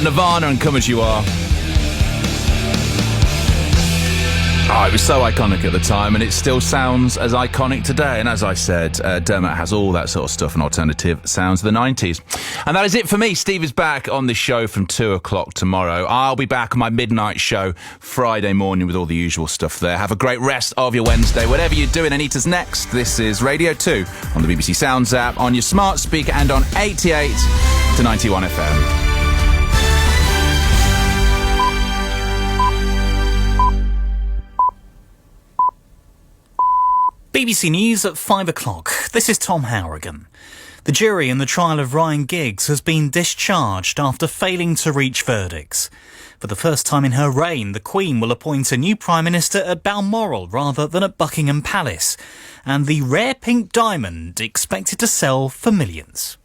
Nirvana and Come As You Are. Oh, it was so iconic at the time, and it still sounds as iconic today. And as I said, Dermot has all that sort of stuff and alternative sounds of the 90s. And that is it for me. Steve is back on this show from 2 o'clock tomorrow. I'll be back on my midnight show Friday morning with all the usual stuff there. Have a great rest of your Wednesday. Whatever you're doing, Anita's next. This is Radio 2 on the BBC Sounds app, on your smart speaker, and on 88 to 91 FM. BBC News at 5 o'clock. This is Tom Harrigan. The jury in the trial of Ryan Giggs has been discharged after failing to reach verdicts. For the first time in her reign, the Queen will appoint a new Prime Minister at Balmoral rather than at Buckingham Palace. And the rare pink diamond expected to sell for millions.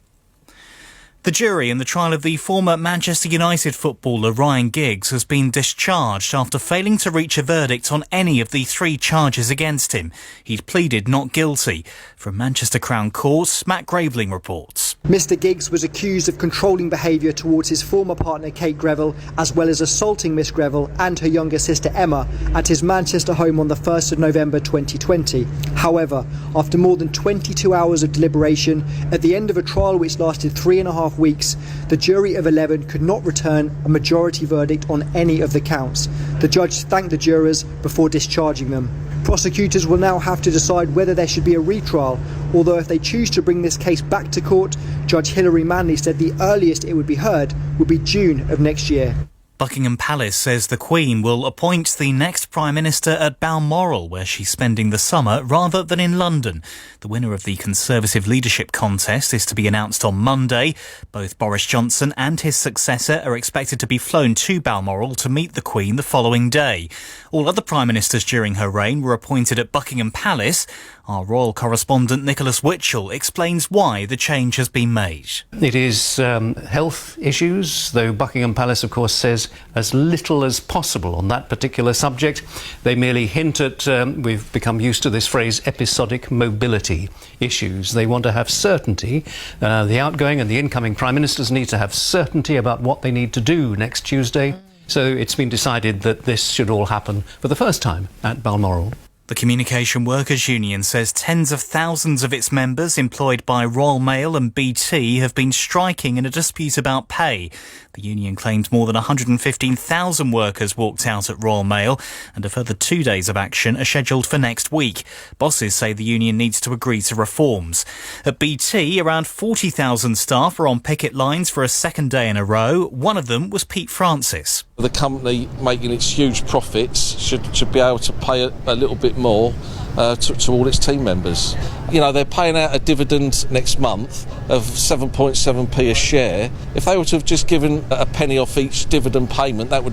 The jury in the trial of the former Manchester United footballer Ryan Giggs has been discharged after failing to reach a verdict on any of the 3 charges against him. He'd pleaded not guilty. From Manchester Crown Court, Matt Graveling reports. Mr Giggs was accused of controlling behaviour towards his former partner Kate Greville, as well as assaulting Miss Greville and her younger sister Emma at his Manchester home on the 1st of November 2020. However, after more than 22 hours of deliberation, at the end of a trial which lasted 3.5 weeks, the jury of 11 could not return a majority verdict on any of the counts. The judge thanked the jurors before discharging them. Prosecutors will now have to decide whether there should be a retrial, although if they choose to bring this case back to court, Judge Hilary Manley said the earliest it would be heard would be June of next year. Buckingham Palace says the Queen will appoint the next Prime Minister at Balmoral, where she's spending the summer, rather than in London. The winner of the Conservative leadership contest is to be announced on Monday. Both Boris Johnson and his successor are expected to be flown to Balmoral to meet the Queen the following day. All other Prime Ministers during her reign were appointed at Buckingham Palace. Our royal correspondent Nicholas Witchell explains why the change has been made. It is health issues, though Buckingham Palace, of course, says as little as possible on that particular subject. They merely hint at, we've become used to this phrase, episodic mobility issues. They want to have certainty. The outgoing and the incoming Prime Ministers need to have certainty about what they need to do next Tuesday. So it's been decided that this should all happen for the first time at Balmoral. The Communication Workers Union says tens of thousands of its members employed by Royal Mail and BT have been striking in a dispute about pay. The union claims more than 115,000 workers walked out at Royal Mail, and a further 2 days of action are scheduled for next week. Bosses say the union needs to agree to reforms. At BT, around 40,000 staff are on picket lines for a second day in a row. One of them was Pete Francis. The company making its huge profits should be able to pay a little bit more to all its team members. You know, they're paying out a dividend next month of 7.7p a share. If they were to have just given a penny off each dividend payment, that would